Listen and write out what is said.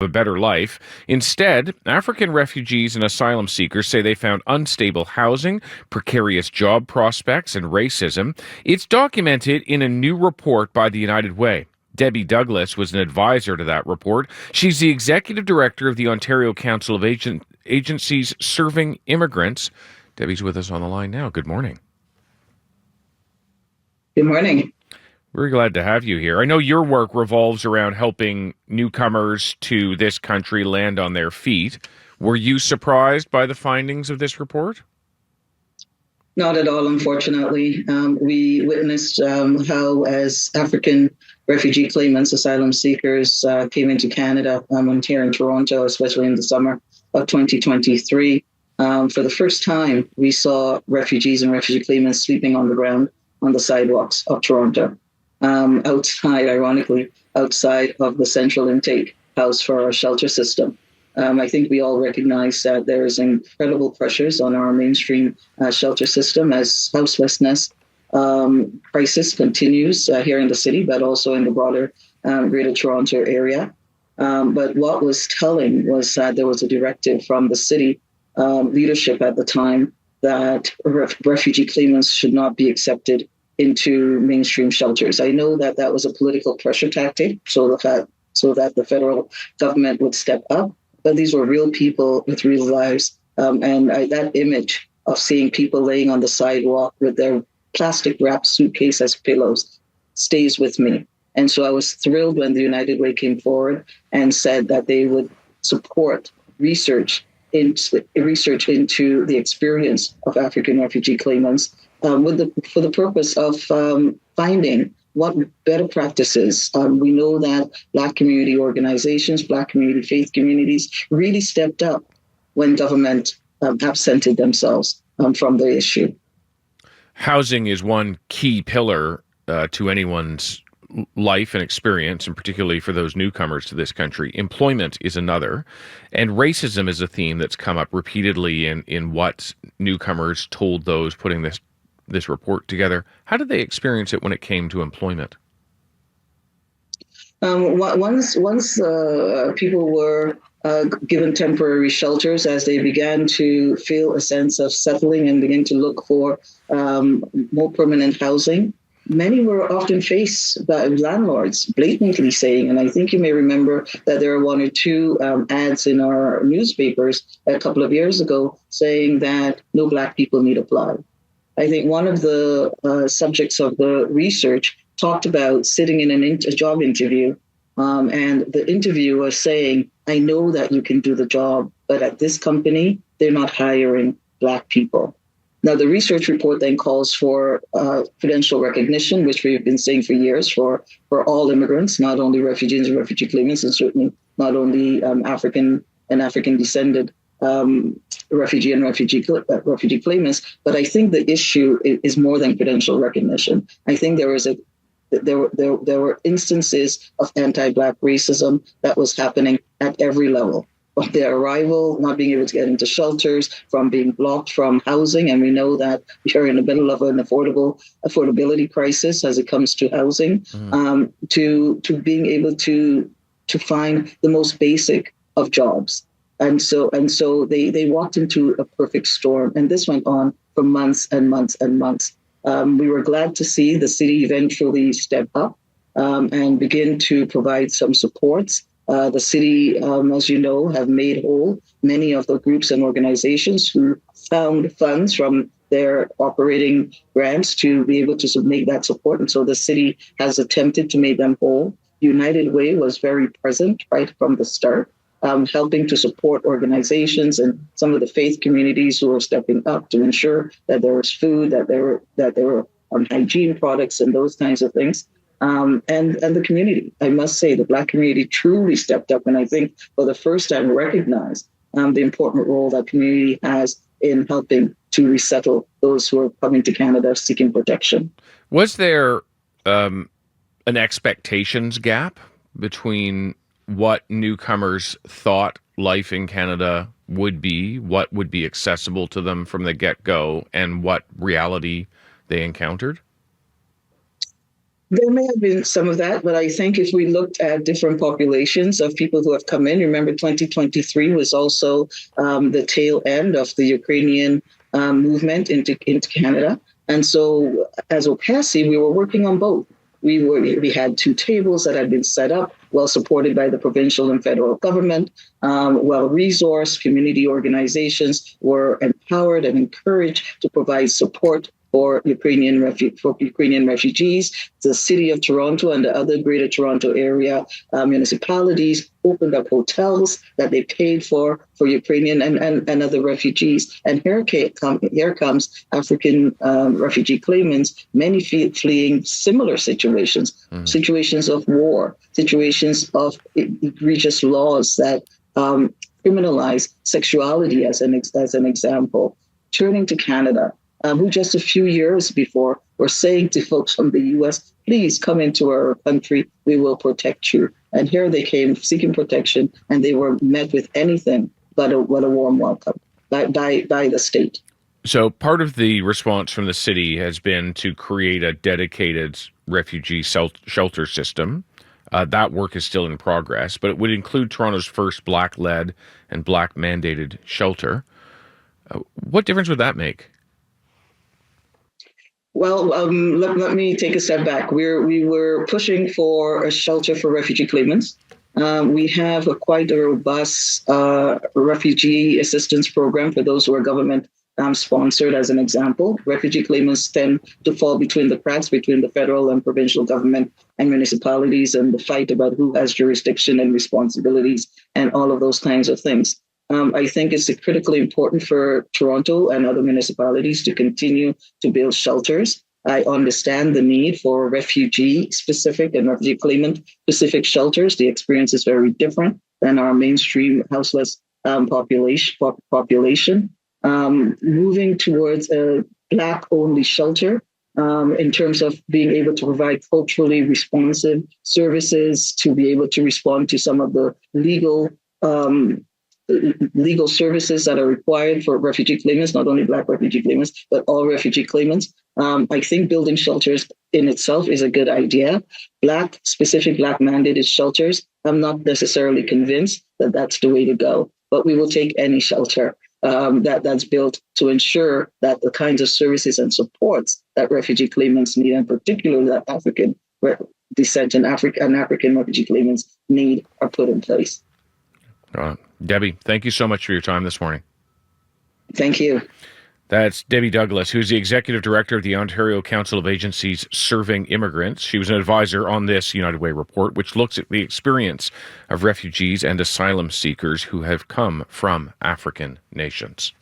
a better life. Instead, African refugees and asylum seekers say they found unstable housing, precarious job prospects, and racism. It's documented in a new report by the United Way. Debbie Douglas was an advisor to that report. She's the executive director of the Ontario Council of Agencies Serving Immigrants. Debbie's with us on the line now. Good morning. Good morning. Very glad to have you here. I know your work revolves around helping newcomers to this country land on their feet. Were you surprised by the findings of this report? Not at all, unfortunately. We witnessed how, as African refugee claimants, asylum seekers came into Canada, here in Toronto, especially in the summer of 2023. For the first time, we saw refugees and refugee claimants sleeping on the ground on the sidewalks of Toronto. Ironically, outside of the central intake house for our shelter system. I think we all recognize that there is incredible pressures on our mainstream shelter system as houselessness crisis continues here in the city, but also in the broader Greater Toronto area. But what was telling was that there was a directive from the city leadership at the time that refugee claimants should not be accepted into mainstream shelters. I know that that was a political pressure tactic so that the federal government would step up, but these were real people with real lives. That image of seeing people laying on the sidewalk with their plastic wrapped suitcase as pillows stays with me. And so I was thrilled when the United Way came forward and said that they would support research into the experience of African refugee claimants for the purpose of finding what better practices. We know that Black community organizations, Black community faith communities really stepped up when government absented themselves from the issue. Housing is one key pillar to anyone's life and experience, and particularly for those newcomers to this country. Employment is another, and racism is a theme that's come up repeatedly in what newcomers told those putting this report together. How did they experience it when it came to employment? Once people were given temporary shelters, as they began to feel a sense of settling and begin to look for more permanent housing, many were often faced by landlords blatantly saying, and I think you may remember that there were one or two ads in our newspapers a couple of years ago saying that no Black people need apply. I think one of the subjects of the research talked about sitting in a job interview, and the interviewer saying, I know that you can do the job, but at this company, they're not hiring Black people. Now, the research report then calls for credential recognition, which we've been saying for years for all immigrants, not only refugees and refugee claimants, and certainly not only African and African-descended refugee and refugee claimants. But I think the issue is more than credential recognition. I think there were instances of anti-Black racism that was happening at every level. From their arrival, not being able to get into shelters, from being blocked from housing. And we know that we are in the middle of an affordability crisis as it comes to housing, to being able to find the most basic of jobs. And so they walked into a perfect storm. And this went on for months and months and months. We were glad to see the city eventually step up and begin to provide some supports. The city, as you know, have made whole many of the groups and organizations who found funds from their operating grants to be able to make that support. And so the city has attempted to make them whole. United Way was very present right from the start, helping to support organizations and some of the faith communities who are stepping up to ensure that there was food, that there were hygiene products and those kinds of things. And the community, I must say, the Black community truly stepped up, and I think for the first time recognized the important role that community has in helping to resettle those who are coming to Canada seeking protection. Was there an expectations gap between what newcomers thought life in Canada would be, what would be accessible to them from the get-go, and what reality they encountered? There may have been some of that, but I think if we looked at different populations of people who have come in, remember 2023 was also the tail end of the Ukrainian movement into Canada. And so as OCASI, we were working on both. We had two tables that had been set up, well supported by the provincial and federal government, well resourced. Community organizations were empowered and encouraged to provide support for Ukrainian refugees. The city of Toronto and the other Greater Toronto Area municipalities opened up hotels that they paid for Ukrainian and other refugees. And here comes African refugee claimants, many fleeing similar situations, situations of war, situations of egregious laws that criminalize sexuality as an example, turning to Canada. Who just a few years before were saying to folks from the U.S., please come into our country, we will protect you. And here they came seeking protection, and they were met with anything but a warm welcome by the state. So part of the response from the city has been to create a dedicated refugee shelter system. That work is still in progress, but it would include Toronto's first Black-led and Black-mandated shelter. What difference would that make? Well, let me take a step back. We were pushing for a shelter for refugee claimants. We have quite a robust refugee assistance program for those who are government sponsored, as an example. Refugee claimants tend to fall between the cracks between the federal and provincial government and municipalities, and the fight about who has jurisdiction and responsibilities and all of those kinds of things. I think it's critically important for Toronto and other municipalities to continue to build shelters. I understand the need for refugee-specific and refugee claimant-specific shelters. The experience is very different than our mainstream houseless population. Moving towards a Black-only shelter in terms of being able to provide culturally responsive services, to be able to respond to some of the legal services that are required for refugee claimants, not only Black refugee claimants, but all refugee claimants. I think building shelters in itself is a good idea. Specific Black mandated shelters, I'm not necessarily convinced that that's the way to go, but we will take any shelter that's built to ensure that the kinds of services and supports that refugee claimants need, and particularly that African descent and African refugee claimants need, are put in place. Debbie, thank you so much for your time this morning. Thank you. That's Debbie Douglas, who's the Executive Director of the Ontario Council of Agencies Serving Immigrants. She was an advisor on this United Way report, which looks at the experience of refugees and asylum seekers who have come from African nations.